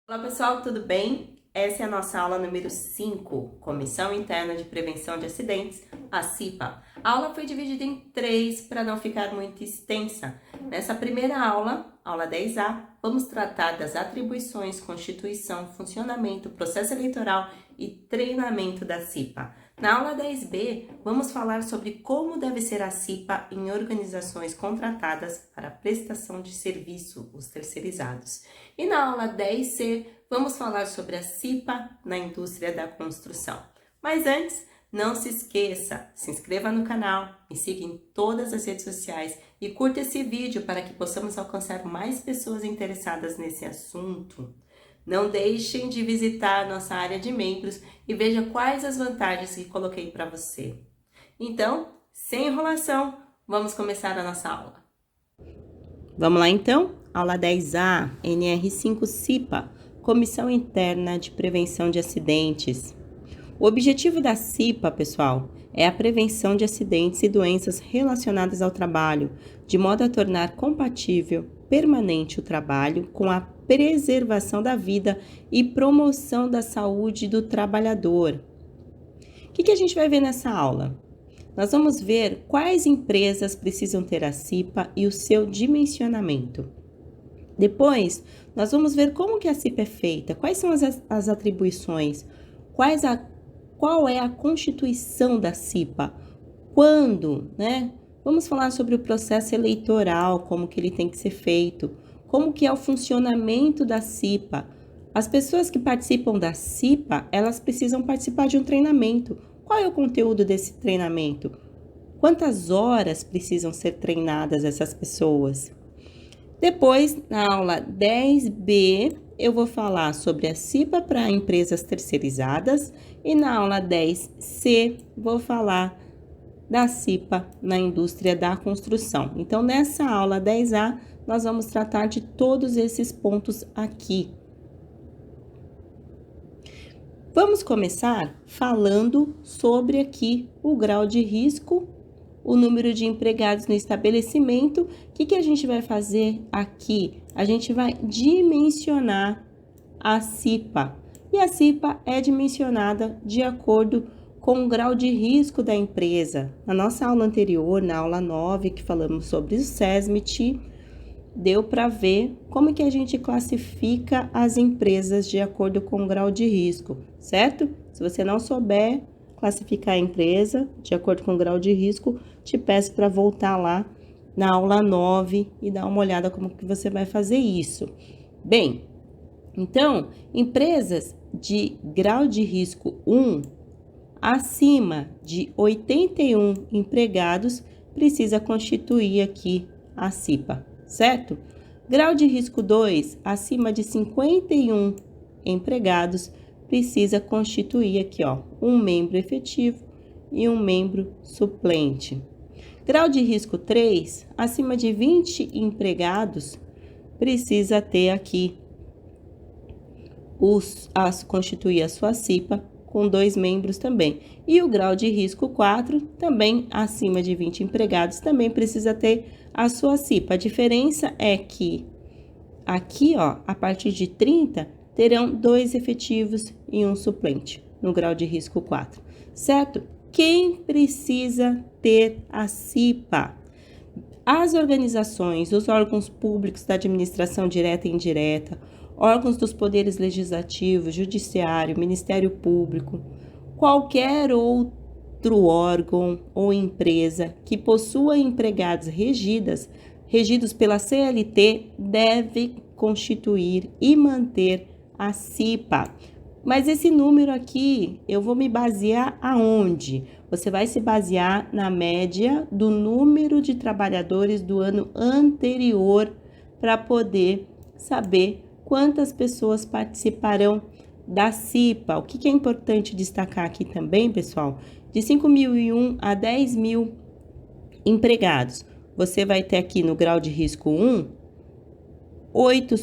Olá pessoal, tudo bem? Essa é a nossa aula número 5, Comissão Interna de Prevenção de Acidentes, a CIPA. A aula foi dividida em 3 para não ficar muito extensa. Nessa primeira aula, aula 10A, vamos tratar das atribuições, constituição, funcionamento, processo eleitoral e treinamento da CIPA. Na aula 10B, vamos falar sobre como deve ser a CIPA em organizações contratadas para prestação de serviço, os terceirizados. E na aula 10C, vamos falar sobre a CIPA na indústria da construção. Mas antes, não se esqueça, se inscreva no canal, me siga em todas as redes sociais e curta esse vídeo para que possamos alcançar mais pessoas interessadas nesse assunto. Não deixem de visitar nossa área de membros e veja quais as vantagens que coloquei para você. Então, sem enrolação, vamos começar a nossa aula. Vamos lá então? Aula 10A, NR5 CIPA, Comissão Interna de Prevenção de Acidentes. O objetivo da CIPA, pessoal, é a prevenção de acidentes e doenças relacionadas ao trabalho, de modo a tornar compatível, permanente o trabalho com a preservação da vida e promoção da saúde do trabalhador. O que a gente vai ver nessa aula? Nós vamos ver quais empresas precisam ter a CIPA e o seu dimensionamento. Depois, nós vamos ver como que a CIPA é feita, quais são as atribuições, qual é a constituição da CIPA, quando, né? Vamos falar sobre o processo eleitoral, como que ele tem que ser feito, como que é o funcionamento da CIPA. As pessoas que participam da CIPA, elas precisam participar de um treinamento. Qual é o conteúdo desse treinamento? Quantas horas precisam ser treinadas essas pessoas? Depois, na aula 10B, eu vou falar sobre a CIPA para empresas terceirizadas e na aula 10C, vou falar da CIPA na indústria da construção. Então, nessa aula 10A, nós vamos tratar de todos esses pontos aqui. Vamos começar falando sobre aqui o grau de risco, o número de empregados no estabelecimento. O que a gente vai fazer aqui? A gente vai dimensionar a CIPA. E a CIPA é dimensionada de acordo com o grau de risco da empresa. Na nossa aula anterior, na aula 9, que falamos sobre o SESMIT, deu para ver como que a gente classifica as empresas de acordo com o grau de risco, certo? Se você não souber classificar a empresa de acordo com o grau de risco, te peço para voltar lá na aula 9 e dar uma olhada como que você vai fazer isso. Bem, então, empresas de grau de risco 1, acima de 81 empregados, precisa constituir aqui a CIPA, certo? Grau de risco 2, acima de 51 empregados, precisa constituir aqui, ó, um membro efetivo e um membro suplente. Grau de risco 3, acima de 20 empregados, precisa ter aqui constituir a sua CIPA com 2 membros também. E o grau de risco 4, também acima de 20 empregados, também precisa ter a sua CIPA. A diferença é que aqui, ó, a partir de 30, terão 2 efetivos e um suplente no grau de risco 4, certo? Quem precisa ter a CIPA? As organizações, os órgãos públicos da administração direta e indireta, órgãos dos poderes legislativo, judiciário, Ministério Público, qualquer outro órgão ou empresa que possua empregados regidos pela CLT, deve constituir e manter a CIPA. Mas esse número aqui, eu vou me basear aonde? Você vai se basear na média do número de trabalhadores do ano anterior para poder saber quantas pessoas participarão da CIPA. O que é importante destacar aqui também, pessoal? De 5.001 a 10.000 empregados, você vai ter aqui no grau de risco 1, 8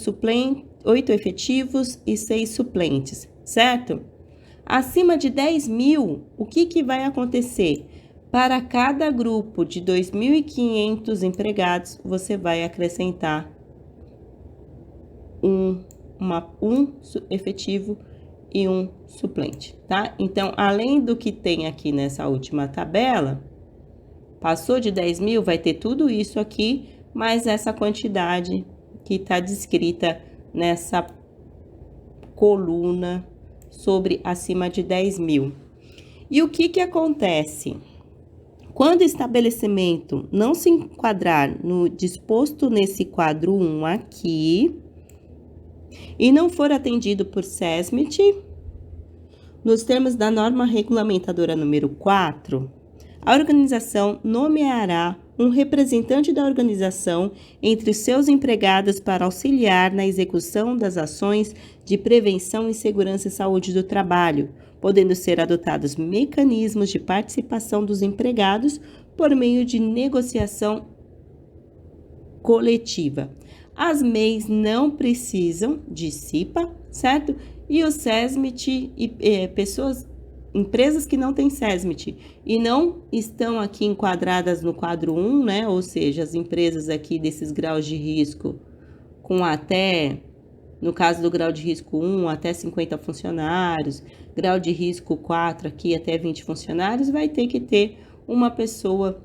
efetivos e 6 suplentes, certo? Acima de 10.000, o que vai acontecer? Para cada grupo de 2.500 empregados, você vai acrescentar um efetivo e um suplente, tá? Então, além do que tem aqui nessa última tabela, passou de 10 mil, vai ter tudo isso aqui, mais essa quantidade que está descrita nessa coluna sobre acima de 10 mil. E o que acontece? Quando o estabelecimento não se enquadrar no disposto nesse quadro 1 aqui, e não for atendido por SESMIT, nos termos da norma regulamentadora número 4, a organização nomeará um representante da organização entre seus empregados para auxiliar na execução das ações de prevenção em segurança e saúde do trabalho, podendo ser adotados mecanismos de participação dos empregados por meio de negociação coletiva. As MEIs não precisam de CIPA, certo? E o SESMIT e empresas que não têm SESMIT e não estão aqui enquadradas no quadro 1, né? Ou seja, as empresas aqui desses graus de risco com até, no caso do grau de risco 1, até 50 funcionários, grau de risco 4 aqui até 20 funcionários, vai ter que ter uma pessoa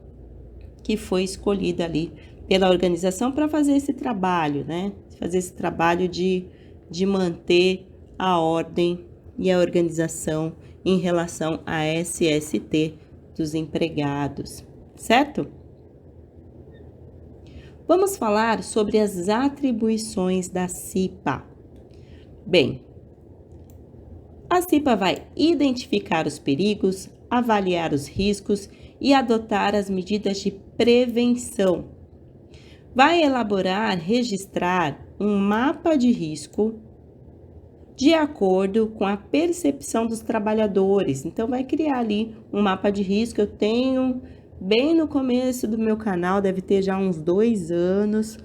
que foi escolhida ali pela organização para fazer esse trabalho, né? Fazer esse trabalho de manter a ordem e a organização em relação à SST dos empregados, certo? Vamos falar sobre as atribuições da CIPA. Bem, a CIPA vai identificar os perigos, avaliar os riscos e adotar as medidas de prevenção. Vai elaborar, registrar um mapa de risco de acordo com a percepção dos trabalhadores. Então, vai criar ali um mapa de risco. Eu tenho, bem no começo do meu canal, deve ter já uns 2 anos,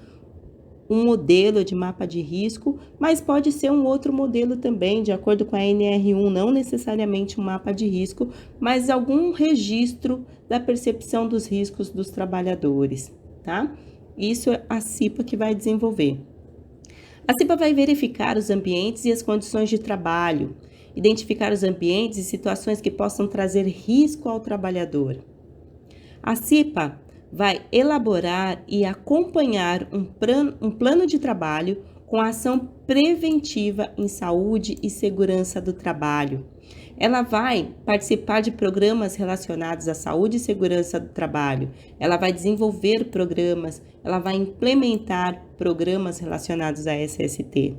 um modelo de mapa de risco, mas pode ser um outro modelo também, de acordo com a NR1, não necessariamente um mapa de risco, mas algum registro da percepção dos riscos dos trabalhadores, tá? Isso é a CIPA que vai desenvolver. A CIPA vai verificar os ambientes e as condições de trabalho, identificar os ambientes e situações que possam trazer risco ao trabalhador. A CIPA vai elaborar e acompanhar um plano de trabalho com ação preventiva em saúde e segurança do trabalho. Ela vai participar de programas relacionados à saúde e segurança do trabalho. Ela vai desenvolver programas, ela vai implementar programas relacionados à SST.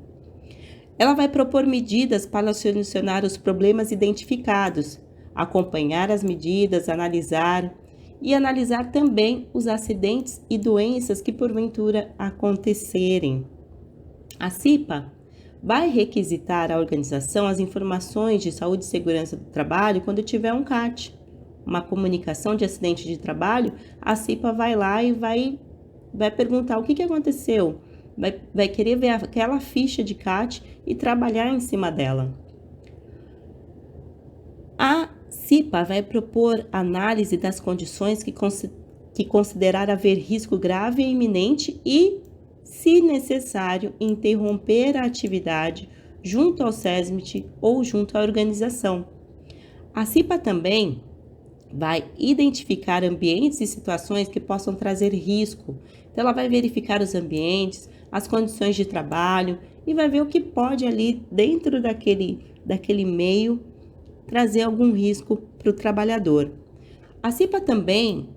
Ela vai propor medidas para solucionar os problemas identificados, acompanhar as medidas, analisar também os acidentes e doenças que porventura acontecerem. A CIPA vai requisitar à organização as informações de saúde e segurança do trabalho quando tiver um CAT, uma comunicação de acidente de trabalho. A CIPA vai lá e vai perguntar o que aconteceu, vai querer ver aquela ficha de CAT e trabalhar em cima dela. A CIPA vai propor análise das condições que considerar haver risco grave e iminente e, se necessário, interromper a atividade junto ao SESMIT ou junto à organização. A CIPA também vai identificar ambientes e situações que possam trazer risco. Então, ela vai verificar os ambientes, as condições de trabalho e vai ver o que pode ali dentro daquele meio trazer algum risco para o trabalhador. A CIPA também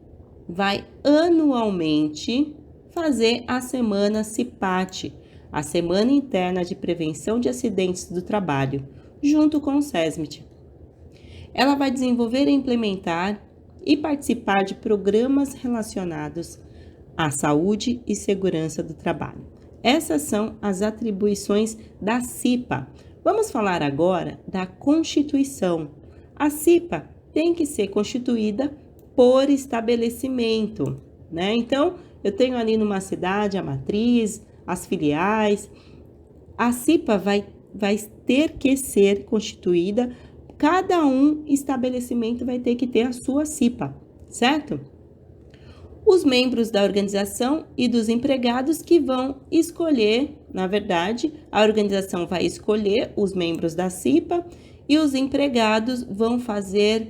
vai anualmente fazer a semana CIPAT, a Semana Interna de Prevenção de Acidentes do Trabalho, junto com o SESMIT. Ela vai desenvolver, implementar e participar de programas relacionados à saúde e segurança do trabalho. Essas são as atribuições da CIPA. Vamos falar agora da Constituição. A CIPA tem que ser constituída por estabelecimento, né? Então, eu tenho ali numa cidade a matriz, as filiais. A CIPA vai ter que ser constituída, cada estabelecimento vai ter que ter a sua CIPA, certo? os membros da organização e dos empregados que vão escolher, na verdade, a organização vai escolher os membros da CIPA e os empregados vão fazer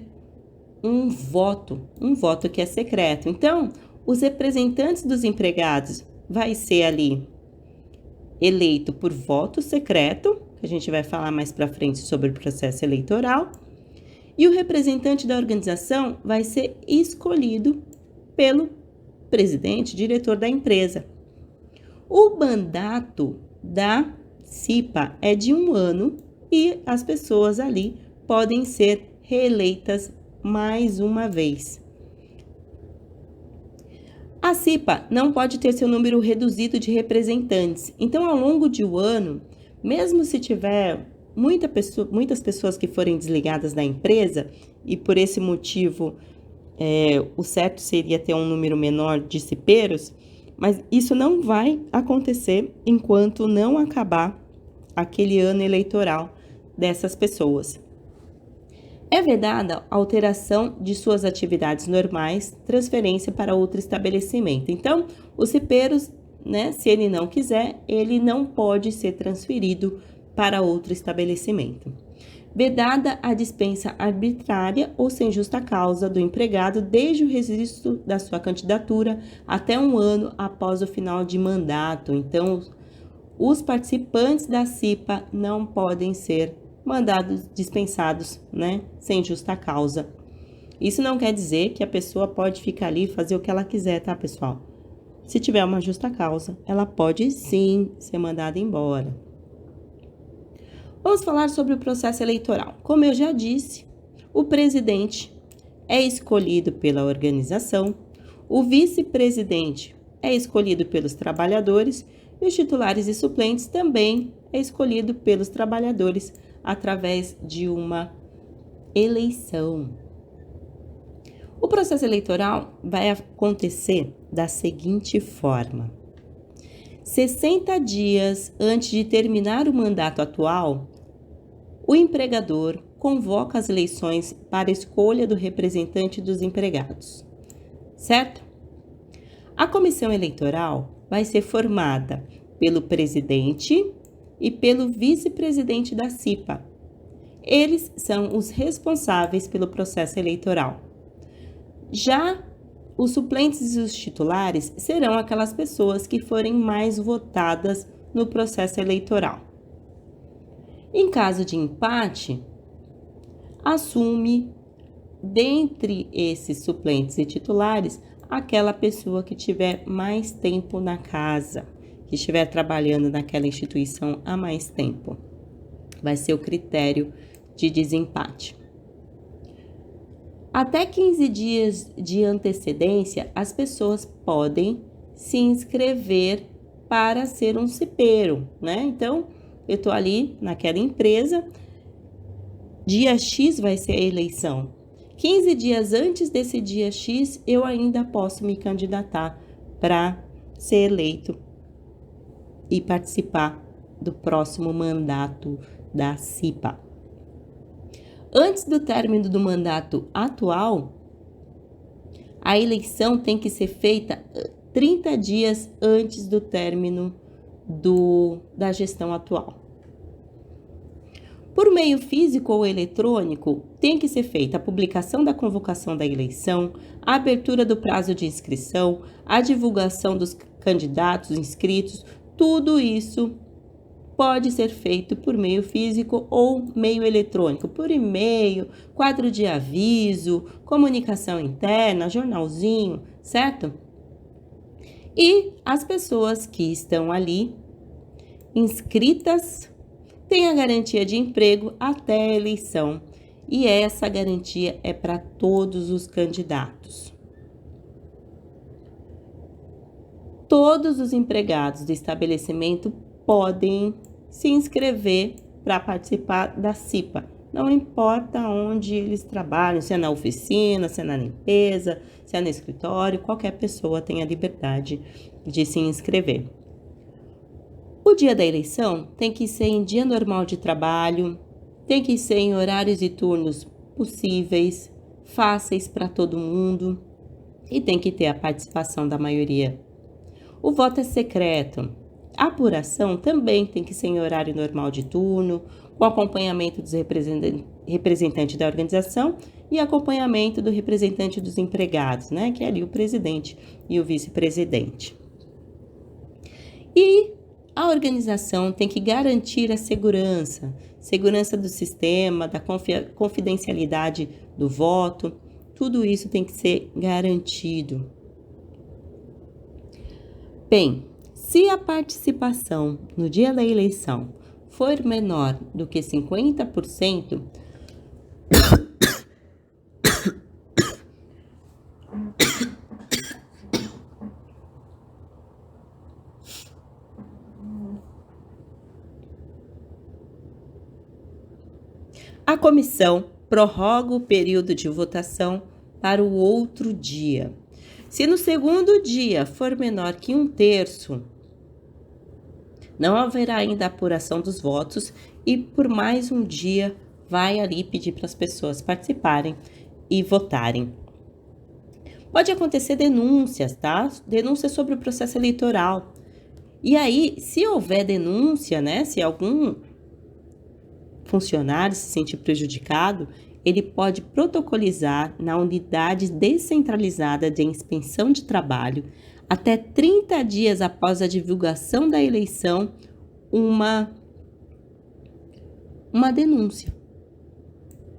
um voto que é secreto. Então, os representantes dos empregados vai ser ali eleito por voto secreto, que a gente vai falar mais para frente sobre o processo eleitoral, e o representante da organização vai ser escolhido pelo presidente, diretor da empresa. O mandato da CIPA é de 1 ano e as pessoas ali podem ser reeleitas mais uma vez. A CIPA não pode ter seu número reduzido de representantes. Então, ao longo de um ano, mesmo se tiver muitas pessoas que forem desligadas da empresa, e por esse motivo o certo seria ter um número menor de cipeiros, mas isso não vai acontecer enquanto não acabar aquele ano eleitoral dessas pessoas. É vedada a alteração de suas atividades normais, transferência para outro estabelecimento. Então, os cipeiros, se ele não quiser, ele não pode ser transferido para outro estabelecimento. Vedada a dispensa arbitrária ou sem justa causa do empregado desde o registro da sua candidatura até 1 ano após o final de mandato. Então, os participantes da CIPA não podem ser mandados dispensados, sem justa causa. Isso não quer dizer que a pessoa pode ficar ali e fazer o que ela quiser, tá, pessoal? Se tiver uma justa causa, ela pode sim ser mandada embora. Vamos falar sobre o processo eleitoral. Como eu já disse, o presidente é escolhido pela organização, o vice-presidente é escolhido pelos trabalhadores e os titulares e suplentes também é escolhido pelos trabalhadores através de uma eleição. O processo eleitoral vai acontecer da seguinte forma: 60 dias antes de terminar o mandato atual, o empregador convoca as eleições para a escolha do representante dos empregados, certo? A comissão eleitoral vai ser formada pelo presidente e pelo vice-presidente da CIPA. Eles são os responsáveis pelo processo eleitoral. Já os suplentes e os titulares serão aquelas pessoas que forem mais votadas no processo eleitoral. Em caso de empate, assume, dentre esses suplentes e titulares, aquela pessoa que tiver mais tempo na casa, que estiver trabalhando naquela instituição há mais tempo. Vai ser o critério de desempate. Até 15 dias de antecedência, as pessoas podem se inscrever para ser um cipeiro, Então, eu estou ali naquela empresa, dia X vai ser a eleição. 15 dias antes desse dia X, eu ainda posso me candidatar para ser eleito e participar do próximo mandato da CIPA. Antes do término do mandato atual, a eleição tem que ser feita 30 dias antes do término da gestão atual. Por meio físico ou eletrônico, tem que ser feita a publicação da convocação da eleição, a abertura do prazo de inscrição, a divulgação dos candidatos inscritos. Tudo isso pode ser feito por meio físico ou meio eletrônico, por e-mail, quadro de aviso, comunicação interna, jornalzinho, certo? E as pessoas que estão ali inscritas têm a garantia de emprego até a eleição, e essa garantia é para todos os candidatos. Todos os empregados do estabelecimento podem se inscrever para participar da CIPA. Não importa onde eles trabalham, se é na oficina, se é na limpeza, se é no escritório, qualquer pessoa tem a liberdade de se inscrever. O dia da eleição tem que ser em dia normal de trabalho, tem que ser em horários e turnos possíveis, fáceis para todo mundo. e tem que ter a participação da maioria. O voto é secreto. A apuração também tem que ser em horário normal de turno, com acompanhamento dos representantes da organização e acompanhamento do representante dos empregados, né? Que é ali o presidente e o vice-presidente. E a organização tem que garantir a segurança do sistema, da confidencialidade do voto, tudo isso tem que ser garantido. Bem, se a participação no dia da eleição for menor do que 50%, a comissão prorroga o período de votação para o outro dia. Se no segundo dia for menor que 1/3, não haverá ainda apuração dos votos e por mais um dia vai ali pedir para as pessoas participarem e votarem. Pode acontecer denúncias, tá? Denúncias sobre o processo eleitoral. E aí, se houver denúncia, né? Se algum funcionário se sentir prejudicado, ele pode protocolizar na unidade descentralizada de inspeção de trabalho até 30 dias após a divulgação da eleição uma denúncia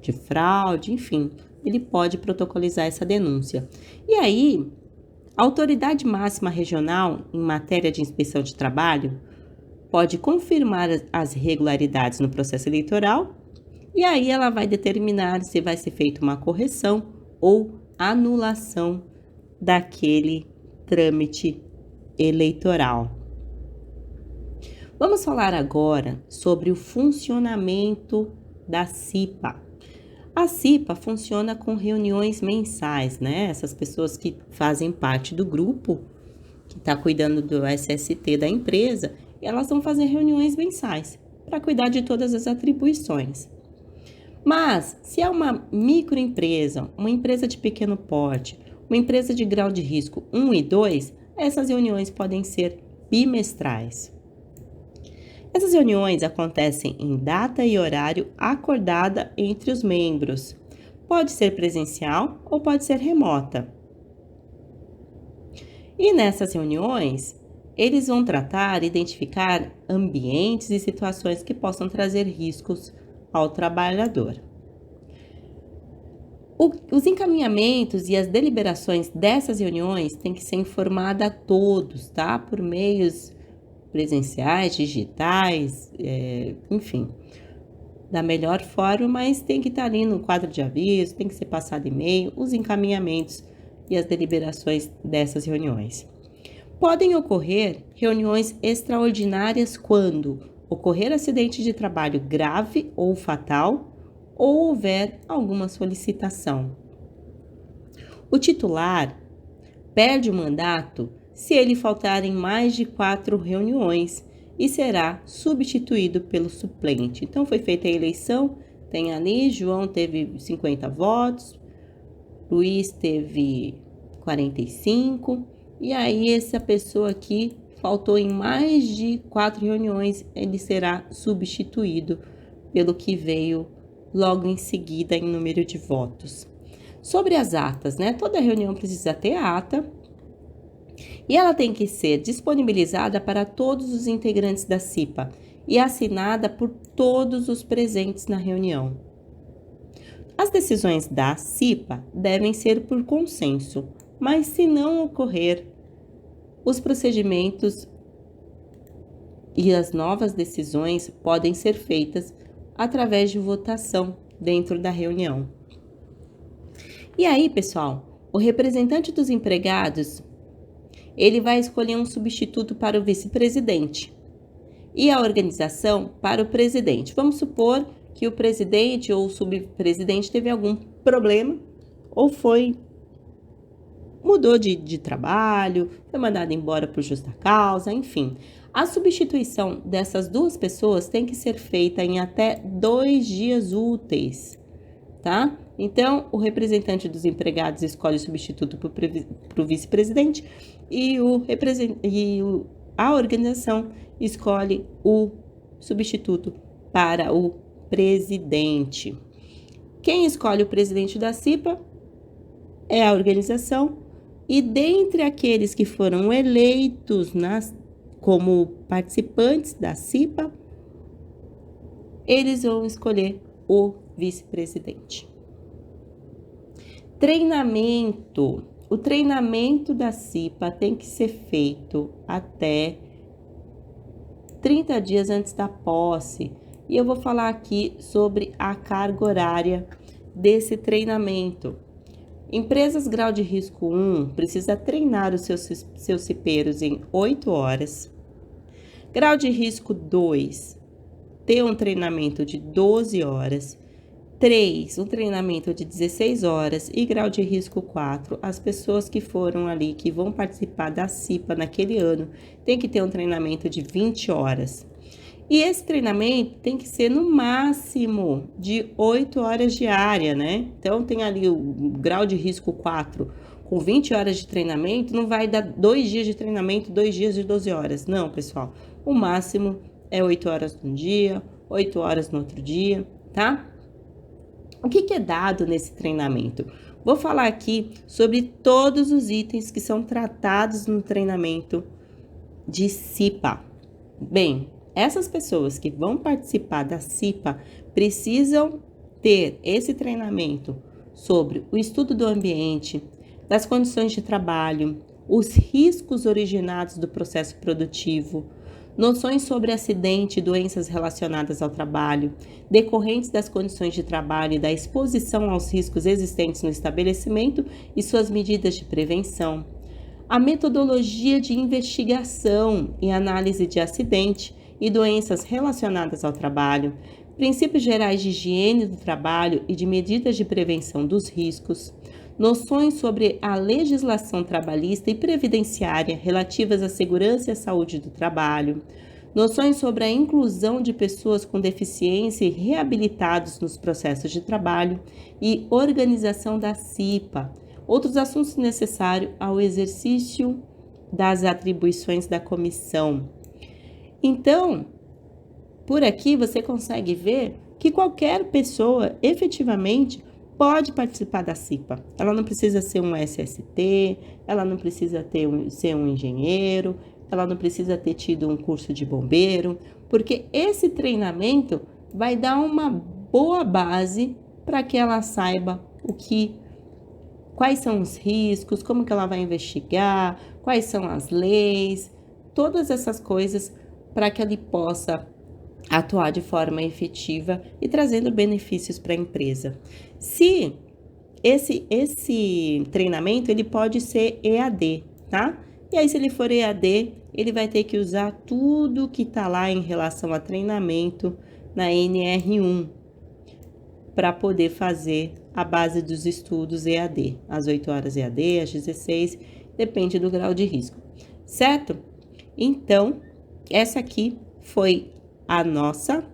de fraude, enfim, ele pode protocolizar essa denúncia. E aí, a autoridade máxima regional em matéria de inspeção de trabalho pode confirmar as irregularidades no processo eleitoral e aí ela vai determinar se vai ser feita uma correção ou anulação daquele trâmite eleitoral. Vamos falar agora sobre o funcionamento da CIPA. A CIPA funciona com reuniões mensais, né? Essas pessoas que fazem parte do grupo que está cuidando do SST da empresa, elas vão fazer reuniões mensais para cuidar de todas as atribuições. Mas, se é uma microempresa, uma empresa de pequeno porte, uma empresa de grau de risco 1 e 2, essas reuniões podem ser bimestrais. Essas reuniões acontecem em data e horário acordada entre os membros. Pode ser presencial ou pode ser remota. E nessas reuniões, eles vão tratar e identificar ambientes e situações que possam trazer riscos ao trabalhador. Os encaminhamentos e as deliberações dessas reuniões têm que ser informadas a todos, tá? Por meios presenciais, digitais, enfim, da melhor forma, mas tem que estar ali no quadro de aviso, tem que ser passado e-mail, os encaminhamentos e as deliberações dessas reuniões. Podem ocorrer reuniões extraordinárias quando ocorrer acidente de trabalho grave ou fatal ou houver alguma solicitação. O titular perde o mandato se ele faltar em mais de 4 reuniões e será substituído pelo suplente. Então, foi feita a eleição, tem ali, João teve 50 votos, Luiz teve 45, e aí essa pessoa aqui faltou em mais de 4 reuniões, ele será substituído pelo que veio logo em seguida em número de votos. Sobre as atas, né? Toda reunião precisa ter ata e ela tem que ser disponibilizada para todos os integrantes da CIPA e assinada por todos os presentes na reunião. As decisões da CIPA devem ser por consenso, mas se não ocorrer, os procedimentos e as novas decisões podem ser feitas através de votação dentro da reunião. E aí, pessoal, o representante dos empregados, ele vai escolher um substituto para o vice-presidente e a organização para o presidente. Vamos supor que o presidente ou o subpresidente teve algum problema ou mudou de trabalho, foi mandado embora por justa causa, enfim. A substituição dessas duas pessoas tem que ser feita em até 2 dias úteis, tá? Então, o representante dos empregados escolhe o substituto para o vice-presidente e a organização escolhe o substituto para o presidente. Quem escolhe o presidente da CIPA é a organização, e dentre aqueles que foram eleitos como participantes da CIPA, eles vão escolher o vice-presidente. Treinamento. O treinamento da CIPA tem que ser feito até 30 dias antes da posse. E eu vou falar aqui sobre a carga horária desse treinamento. Empresas grau de risco 1 precisa treinar os seus cipeiros em 8 horas. Grau de risco 2, ter um treinamento de 12 horas. 3, um treinamento de 16 horas. E grau de risco 4, as pessoas que foram ali, que vão participar da CIPA naquele ano, tem que ter um treinamento de 20 horas. E esse treinamento tem que ser no máximo de 8 horas diária, né? Então, tem ali o grau de risco 4 com 20 horas de treinamento, não vai dar 2 dias de treinamento, 2 dias de 12 horas. Não, pessoal. O máximo é 8 horas num dia, 8 horas no outro dia, tá? O que é dado nesse treinamento? Vou falar aqui sobre todos os itens que são tratados no treinamento de CIPA. Bem, essas pessoas que vão participar da CIPA precisam ter esse treinamento sobre o estudo do ambiente, das condições de trabalho, os riscos originados do processo produtivo, noções sobre acidente e doenças relacionadas ao trabalho, decorrentes das condições de trabalho e da exposição aos riscos existentes no estabelecimento e suas medidas de prevenção, a metodologia de investigação e análise de acidente e doenças relacionadas ao trabalho, princípios gerais de higiene do trabalho e de medidas de prevenção dos riscos, noções sobre a legislação trabalhista e previdenciária relativas à segurança e à saúde do trabalho, noções sobre a inclusão de pessoas com deficiência e reabilitados nos processos de trabalho e organização da CIPA, outros assuntos necessários ao exercício das atribuições da comissão. Então, por aqui você consegue ver que qualquer pessoa efetivamente pode participar da CIPA. Ela não precisa ser um SST, ela não precisa ser um engenheiro, ela não precisa ter tido um curso de bombeiro, porque esse treinamento vai dar uma boa base para que ela saiba quais são os riscos, como que ela vai investigar, quais são as leis, todas essas coisas para que ele possa atuar de forma efetiva e trazendo benefícios para a empresa. Se esse treinamento, ele pode ser EAD, tá? E aí, se ele for EAD, ele vai ter que usar tudo que está lá em relação a treinamento na NR1 para poder fazer a base dos estudos EAD, às 8 horas EAD, às 16, depende do grau de risco, certo? Então, essa aqui foi a nossa